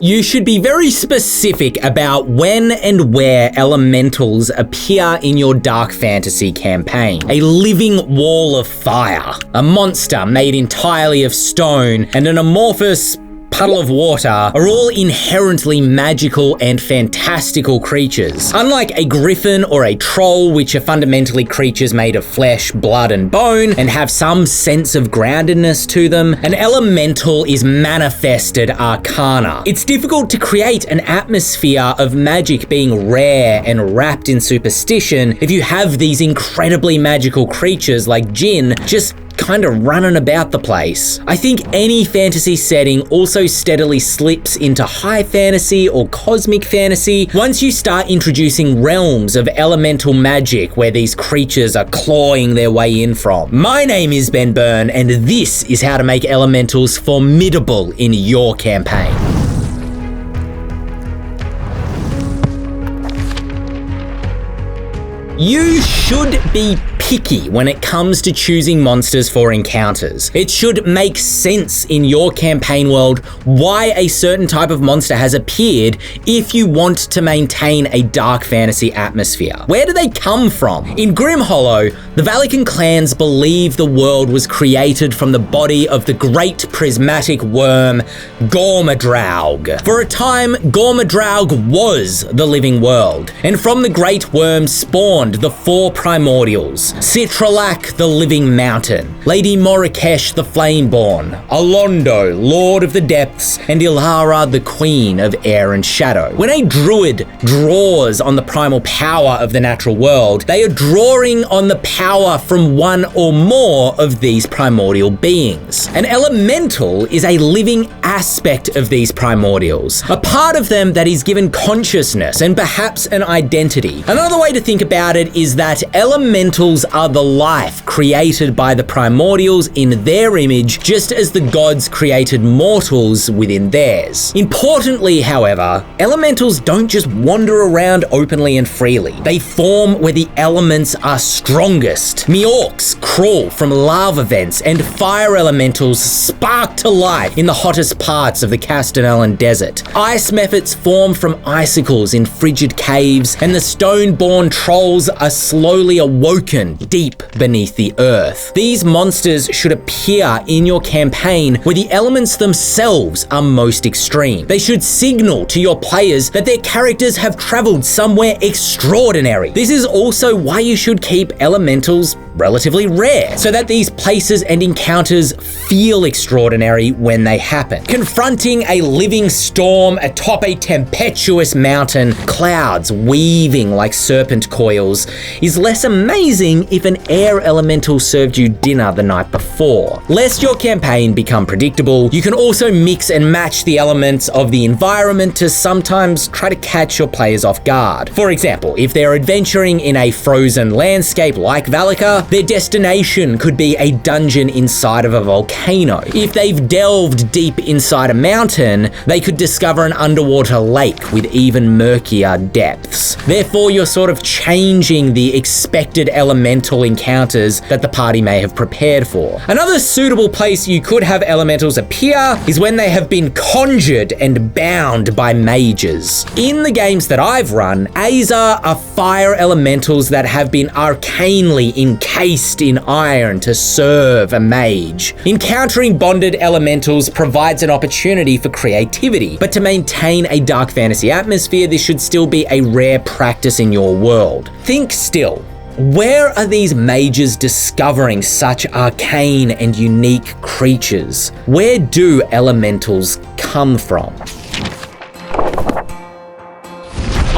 You should be very specific about when and where elementals appear in your dark fantasy campaign. A living wall of fire, a monster made entirely of stone, and an amorphous puddle of water are all inherently magical and fantastical creatures. Unlike a griffin or a troll, which are fundamentally creatures made of flesh, blood, and bone, and have some sense of groundedness to them, an elemental is manifested arcana. It's difficult to create an atmosphere of magic being rare and wrapped in superstition if you have these incredibly magical creatures like Jinn just kind of running about the place. I think any fantasy setting also steadily slips into high fantasy or cosmic fantasy once you start introducing realms of elemental magic where these creatures are clawing their way in from. My name is Byrne, and this is how to make elementals formidable in your campaign. You should be picky when it comes to choosing monsters for encounters. It should make sense in your campaign world why a certain type of monster has appeared if you want to maintain a dark fantasy atmosphere. Where do they come from? In Grim Hollow, the Valican clans believe the world was created from the body of the great prismatic worm Gormadraug. For a time, Gormadraug was the living world, and from the great worm spawned the four primordials: Citralak, the living mountain, Lady Morikesh, the flameborn, Alondo, lord of the depths, and Ilara, the queen of air and shadow. When a druid draws on the primal power of the natural world, they are drawing on the power from one or more of these primordial beings. An elemental is a living aspect of these primordials, a part of them that is given consciousness and perhaps an identity. Another way to think about it is that elementals are the life created by the primordials in their image, just as the gods created mortals within theirs. Importantly, however, elementals don't just wander around openly and freely. They form where the elements are strongest. Miorcs crawl from lava vents, and fire elementals spark to life in the hottest parts of the Castanelan desert. Ice mephits form from icicles in frigid caves, and the stone-born trolls are slowly awoken deep beneath the earth. These monsters should appear in your campaign where the elements themselves are most extreme. They should signal to your players that their characters have traveled somewhere extraordinary. This is also why you should keep elementals relatively rare, so that these places and encounters feel extraordinary when they happen. Confronting a living storm atop a tempestuous mountain, clouds weaving like serpent coils, is less amazing if an air elemental served you dinner the night before. Lest your campaign become predictable, you can also mix and match the elements of the environment to sometimes try to catch your players off guard. For example, if they're adventuring in a frozen landscape like Valika, their destination could be a dungeon inside of a volcano. If they've delved deep inside a mountain, they could discover an underwater lake with even murkier depths. Therefore, you're sort of changing the expected elemental encounters that the party may have prepared for. Another suitable place you could have elementals appear is when they have been conjured and bound by mages. In the games that I've run, Aza are fire elementals that have been arcanely encased in iron to serve a mage. Encountering bonded elementals provides an opportunity for creativity, but to maintain a dark fantasy atmosphere, this should still be a rare practice in your world. Think still. Where are these mages discovering such arcane and unique creatures? Where do elementals come from?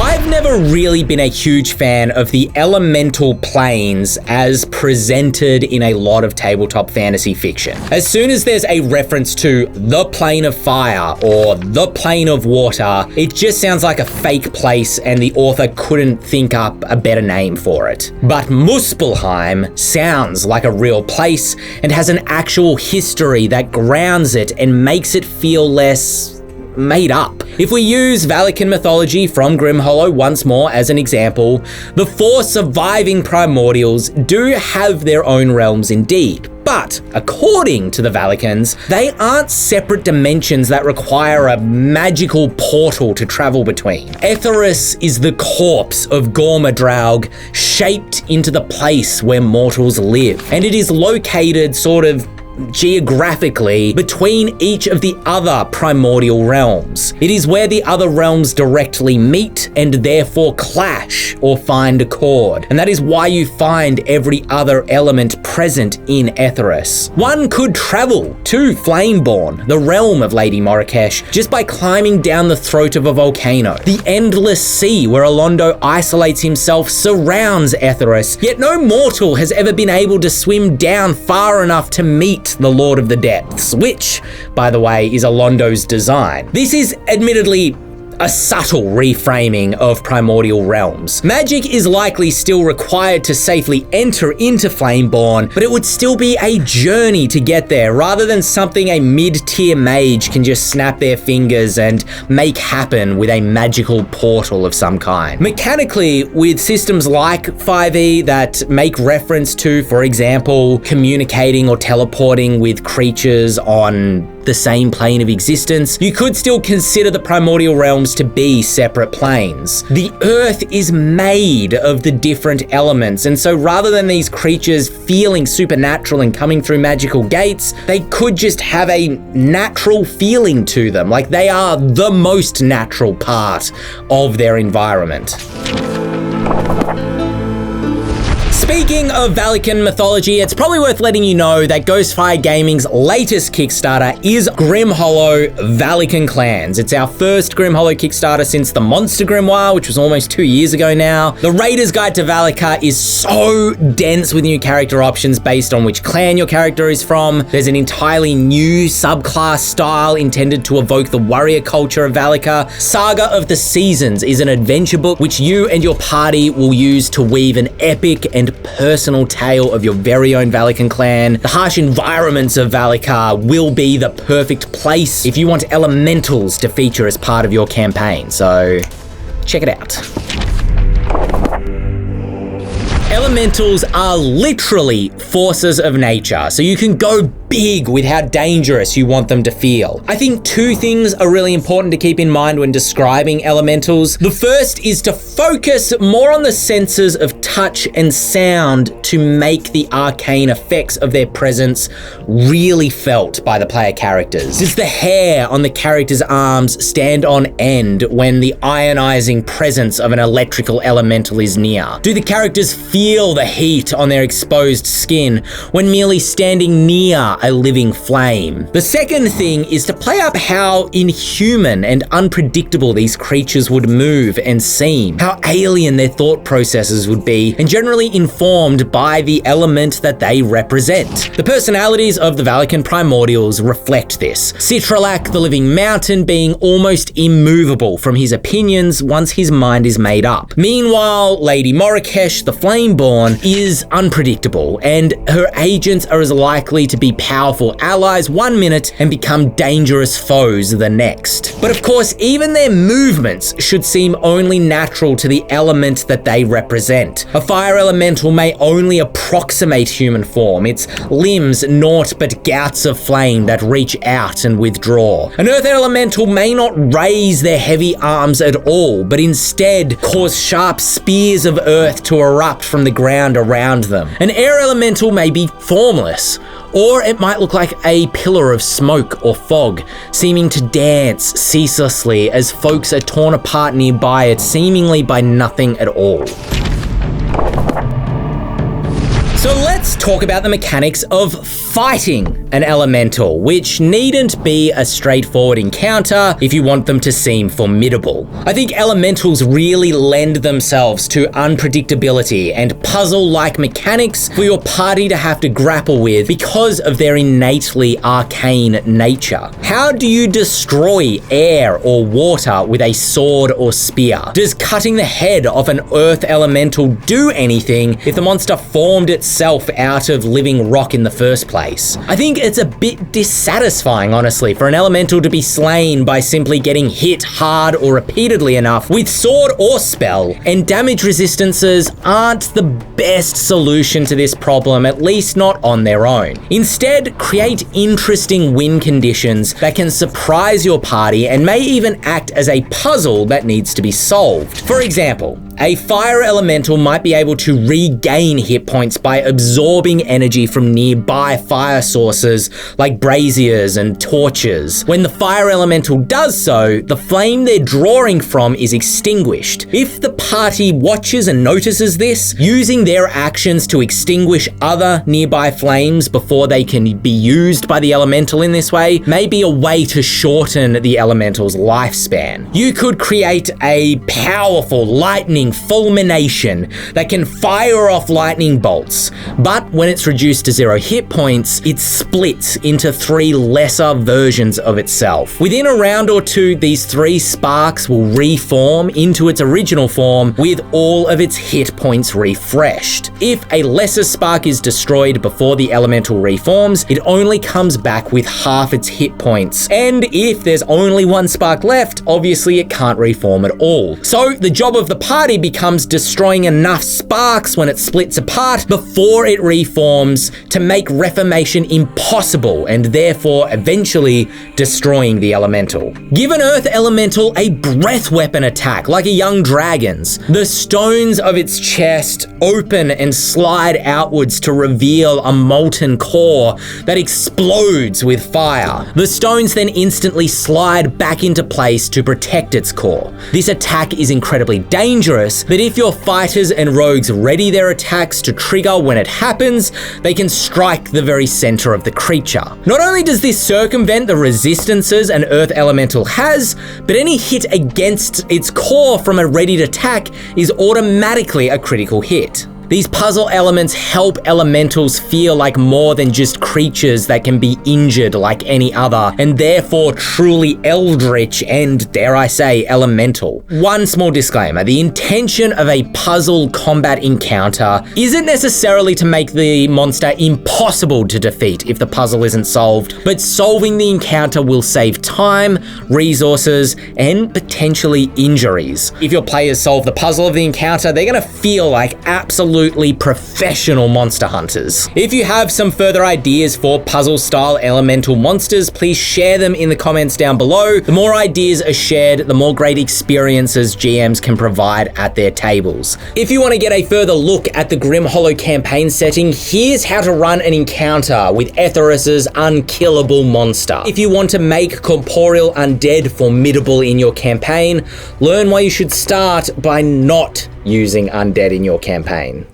I've never really been a huge fan of the elemental planes as presented in a lot of tabletop fantasy fiction. As soon as there's a reference to the plane of fire or the plane of water, it just sounds like a fake place and the author couldn't think up a better name for it. But Muspelheim sounds like a real place and has an actual history that grounds it and makes it feel less made up. If we use Valican mythology from Grim Hollow once more as an example, the four surviving primordials do have their own realms indeed, But according to the Valicans, they aren't separate dimensions that require a magical portal to travel between. Etheirys is the corpse of Gormadraug, shaped into the place where mortals live, and it is located sort of geographically between each of the other primordial realms. It is where the other realms directly meet and therefore clash or find accord. And that is why you find every other element present in Etheirys. One could travel to Flameborn, the realm of Lady Morikesh, just by climbing down the throat of a volcano. The endless sea where Alondo isolates himself surrounds Etheirys, yet no mortal has ever been able to swim down far enough to meet the Lord of the Depths, which, by the way, is Alondo's design. This is admittedly a subtle reframing of primordial realms. Magic is likely still required to safely enter into Flameborn, but it would still be a journey to get there, rather than something a mid-tier mage can just snap their fingers and make happen with a magical portal of some kind. Mechanically, with systems like 5e that make reference to, for example, communicating or teleporting with creatures on the same plane of existence, you could still consider the primordial realms to be separate planes. The earth is made of the different elements, and so rather than these creatures feeling supernatural and coming through magical gates, they could just have a natural feeling to them, like they are the most natural part of their environment. Speaking of Valican mythology, it's probably worth letting you know that Ghostfire Gaming's latest Kickstarter is Grimhollow Valican Clans. It's our first Grimhollow Kickstarter since the Monster Grimoire, which was almost 2 years ago now. The Raider's Guide to Valika is so dense with new character options based on which clan your character is from. There's an entirely new subclass style intended to evoke the warrior culture of Valika. Saga of the Seasons is an adventure book which you and your party will use to weave an epic and personal tale of your very own Valican clan. The harsh environments of Valika will be the perfect place if you want elementals to feature as part of your campaign, so check it out. Elementals are literally forces of nature, so you can go big with how dangerous you want them to feel. I think two things are really important to keep in mind when describing elementals. The first is to focus more on the senses of touch and sound to make the arcane effects of their presence really felt by the player characters. Does the hair on the character's arms stand on end when the ionizing presence of an electrical elemental is near? Do the characters feel the heat on their exposed skin when merely standing near a living flame? The second thing is to play up how inhuman and unpredictable these creatures would move and seem, how alien their thought processes would be, and generally informed by the element that they represent. The personalities of the Valican primordials reflect this. Citralak, the living mountain, being almost immovable from his opinions once his mind is made up. Meanwhile, Lady Morikesh, the Flameborn, is unpredictable, and her agents are as likely to be powerful allies one minute and become dangerous foes the next. But of course, even their movements should seem only natural to the element that they represent. A fire elemental may only approximate human form, its limbs naught but gouts of flame that reach out and withdraw. An earth elemental may not raise their heavy arms at all, but instead cause sharp spears of earth to erupt from the ground around them. An air elemental may be formless, or it might look like a pillar of smoke or fog, seeming to dance ceaselessly as folks are torn apart nearby it, seemingly by nothing at all. So let's talk about the mechanics of fighting an elemental, which needn't be a straightforward encounter if you want them to seem formidable. I think elementals really lend themselves to unpredictability and puzzle-like mechanics for your party to have to grapple with because of their innately arcane nature. How do you destroy air or water with a sword or spear? Does cutting the head off an earth elemental do anything if the monster formed itself out of living rock in the first place? face. I think it's a bit dissatisfying, honestly, for an elemental to be slain by simply getting hit hard or repeatedly enough with sword or spell, and damage resistances aren't the best solution to this problem, at least not on their own. Instead, create interesting win conditions that can surprise your party and may even act as a puzzle that needs to be solved. For example, a fire elemental might be able to regain hit points by absorbing energy from nearby fire sources like braziers and torches. When the fire elemental does so, the flame they're drawing from is extinguished. If the party watches and notices this, using their actions to extinguish other nearby flames before they can be used by the elemental in this way may be a way to shorten the elemental's lifespan. You could create a powerful lightning fulmination that can fire off lightning bolts, but when it's reduced to 0 hit points, it splits into 3 lesser versions of itself. Within a round or two, these 3 sparks will reform into its original form with all of its hit points refreshed. If a lesser spark is destroyed before the elemental reforms, it only comes back with half its hit points. And if there's only 1 spark left, obviously it can't reform at all. So the job of the party becomes destroying enough sparks when it splits apart before it reforms to make reformation impossible, and therefore eventually destroying the elemental. Give an earth elemental a breath weapon attack like a young dragon's. The stones of its chest open and slide outwards to reveal a molten core that explodes with fire. The stones then instantly slide back into place to protect its core. This attack is incredibly dangerous, but if your fighters and rogues ready their attacks to trigger when it happens, they can strike the very center of the creature. Not only does this circumvent the resistances an earth elemental has, but any hit against its core from a readied attack is automatically a critical hit. These puzzle elements help elementals feel like more than just creatures that can be injured like any other, and therefore truly eldritch and, dare I say, elemental. One small disclaimer: the intention of a puzzle combat encounter isn't necessarily to make the monster impossible to defeat if the puzzle isn't solved, but solving the encounter will save time, resources, and potentially injuries. If your players solve the puzzle of the encounter, they're gonna feel like absolutely professional monster hunters. If you have some further ideas for puzzle-style elemental monsters, please share them in the comments down below. The more ideas are shared, the more great experiences GMs can provide at their tables. If you want to get a further look at the Grim Hollow campaign setting, here's how to run an encounter with Etheris's unkillable monster. If you want to make corporeal undead formidable in your campaign, learn why you should start by not using undead in your campaign.